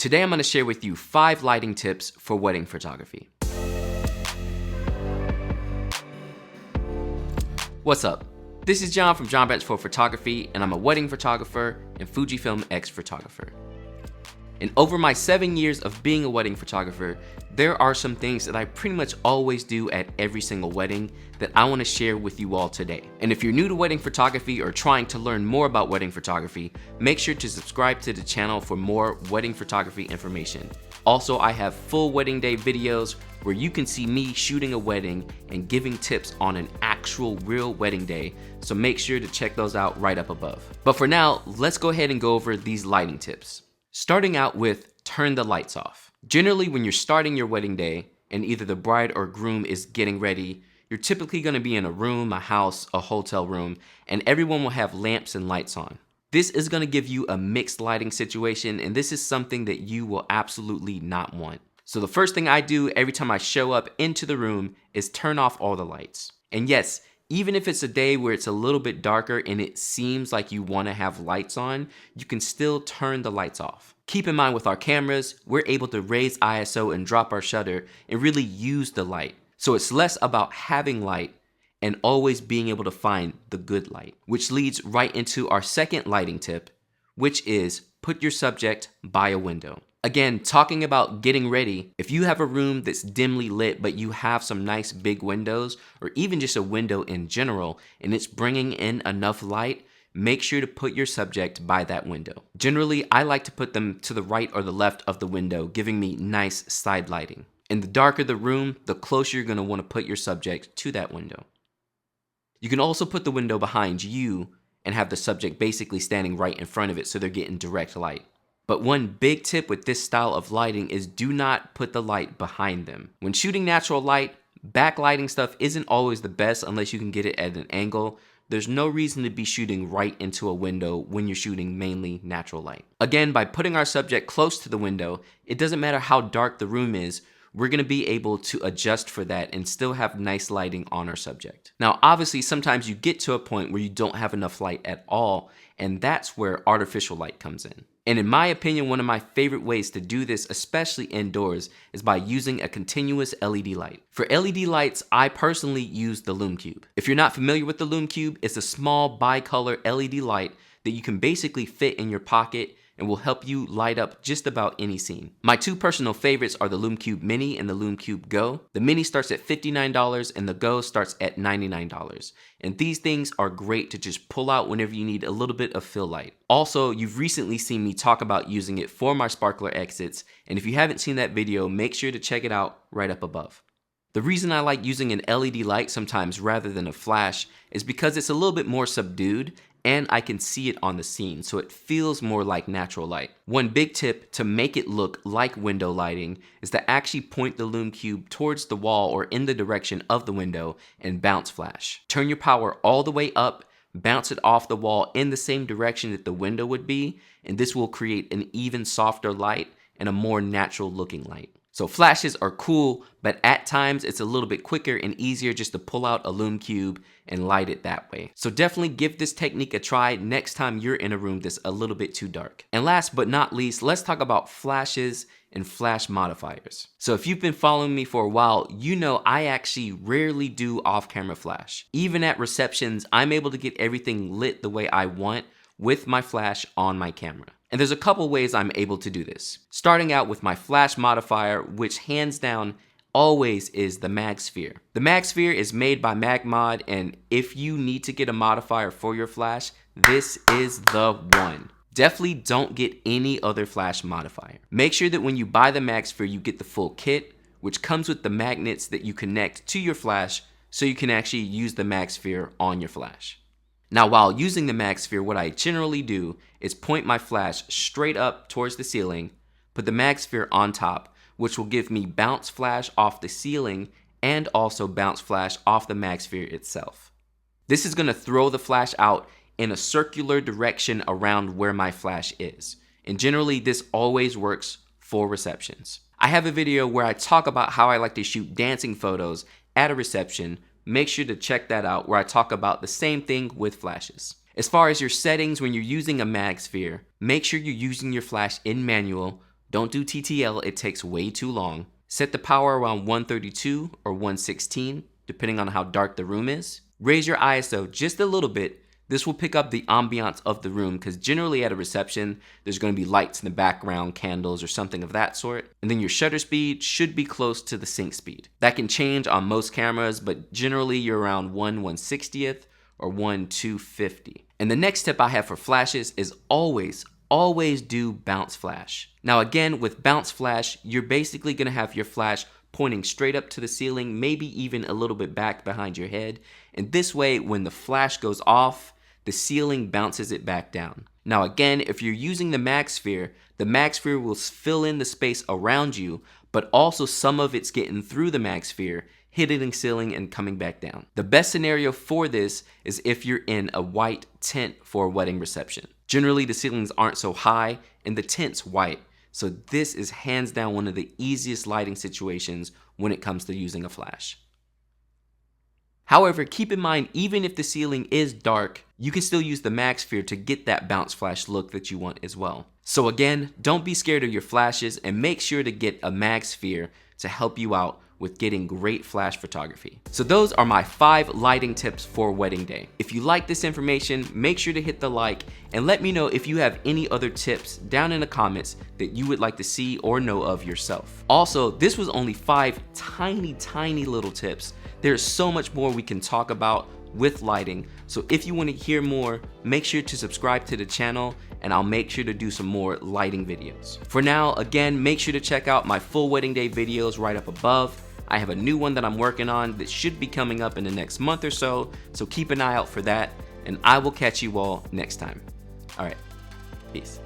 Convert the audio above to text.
Today I'm going to share with you 5 lighting tips for wedding photography. What's up? This is John from John Bench for Photography, and I'm a wedding photographer and Fujifilm X photographer. And over my 7 years of being a wedding photographer, there are some things that I pretty much always do at every single wedding that I want to share with you all today. And if you're new to wedding photography or trying to learn more about wedding photography, make sure to subscribe to the channel for more wedding photography information. Also, I have full wedding day videos where you can see me shooting a wedding and giving tips on an actual real wedding day, so make sure to check those out right up above. But for now, let's go ahead and go over these lighting tips. Starting out with turn the lights off. Generally, when you're starting your wedding day and either the bride or groom is getting ready, you're typically going to be in a room, a house, a hotel room, and everyone will have lamps and lights on. This is going to give you a mixed lighting situation, and this is something that you will absolutely not want. So the first thing I do every time I show up into the room is turn off all the lights. And yes, even if it's a day where it's a little bit darker and it seems like you want to have lights on, you can still turn the lights off. Keep in mind with our cameras, we're able to raise ISO and drop our shutter and really use the light. So it's less about having light and always being able to find the good light, which leads right into our second lighting tip, which is put your subject by a window. Again, talking about getting ready, if you have a room that's dimly lit but you have some nice big windows, or even just a window in general, and it's bringing in enough light, make sure to put your subject by that window. Generally, I like to put them to the right or the left of the window, giving me nice side lighting. And the darker the room, the closer you're going to want to put your subject to that window. You can also put the window behind you and have the subject basically standing right in front of it so they're getting direct light. But one big tip with this style of lighting is do not put the light behind them. When shooting natural light, backlighting stuff isn't always the best unless you can get it at an angle. There's no reason to be shooting right into a window when you're shooting mainly natural light. Again, by putting our subject close to the window, it doesn't matter how dark the room is, we're going to be able to adjust for that and still have nice lighting on our subject. Now, obviously, sometimes you get to a point where you don't have enough light at all, and that's where artificial light comes in. And in my opinion, one of my favorite ways to do this, especially indoors, is by using a continuous LED light. For LED lights, I personally use the Lume Cube. If you're not familiar with the Lume Cube, it's a small bicolor LED light that you can basically fit in your pocket and will help you light up just about any scene. My 2 personal favorites are the Lume Cube Mini and the Lume Cube Go. The Mini starts at $59 and the Go starts at $99. And these things are great to just pull out whenever you need a little bit of fill light. Also, you've recently seen me talk about using it for my sparkler exits, and if you haven't seen that video, make sure to check it out right up above. The reason I like using an LED light sometimes rather than a flash is because it's a little bit more subdued and I can see it on the scene, so it feels more like natural light. One big tip to make it look like window lighting is to actually point the Lume Cube towards the wall or in the direction of the window and bounce flash. Turn your power all the way up, bounce it off the wall in the same direction that the window would be, and this will create an even softer light and a more natural looking light. So flashes are cool, but at times it's a little bit quicker and easier just to pull out a Lume Cube and light it that way. So definitely give this technique a try next time you're in a room that's a little bit too dark. And last but not least, let's talk about flashes and flash modifiers. So if you've been following me for a while, you know I actually rarely do off-camera flash. Even at receptions, I'm able to get everything lit the way I want with my flash on my camera. And there's a couple ways I'm able to do this. Starting out with my flash modifier, which hands down always is the MagSphere. The MagSphere is made by MagMod, and if you need to get a modifier for your flash, this is the one. Definitely don't get any other flash modifier. Make sure that when you buy the MagSphere, you get the full kit, which comes with the magnets that you connect to your flash so you can actually use the MagSphere on your flash. Now, while using the MagSphere, what I generally do is point my flash straight up towards the ceiling, put the MagSphere on top, which will give me bounce flash off the ceiling and also bounce flash off the MagSphere itself. This is going to throw the flash out in a circular direction around where my flash is. And generally, this always works for receptions. I have a video where I talk about how I like to shoot dancing photos at a reception. Make sure to check that out, where I talk about the same thing with flashes. As far as your settings when you're using a MagSphere, make sure you're using your flash in manual. Don't do TTL, it takes way too long. Set the power around 132 or 116, depending on how dark the room is. Raise your ISO just a little bit. This will pick up the ambiance of the room because generally at a reception, there's going to be lights in the background, candles, or something of that sort. And then your shutter speed should be close to the sync speed. That can change on most cameras, but generally you're around 1/160th or 1/250. And the next tip I have for flashes is always do bounce flash. Now again, with bounce flash, you're basically going to have your flash pointing straight up to the ceiling, maybe even a little bit back behind your head. And this way, when the flash goes off, the ceiling bounces it back down. Now again, if you're using the mag sphere will fill in the space around you, but also some of it's getting through the mag sphere, hitting the ceiling and coming back down. The best scenario for this is if you're in a white tent for a wedding reception. Generally, the ceilings aren't so high and the tent's white. So this is hands down one of the easiest lighting situations when it comes to using a flash. However, keep in mind, even if the ceiling is dark, you can still use the mag sphere to get that bounce flash look that you want as well. So again, don't be scared of your flashes and make sure to get a mag sphere to help you out with getting great flash photography. So those are my 5 lighting tips for wedding day. If you like this information, make sure to hit the like and let me know if you have any other tips down in the comments that you would like to see or know of yourself. Also, this was only 5 tiny little tips. There's so much more we can talk about with lighting. So if you want to hear more, make sure to subscribe to the channel and I'll make sure to do some more lighting videos. For now, again, make sure to check out my full wedding day videos right up above. I have a new one that I'm working on that should be coming up in the next month or so keep an eye out for that, and I will catch you all next time. All right, peace.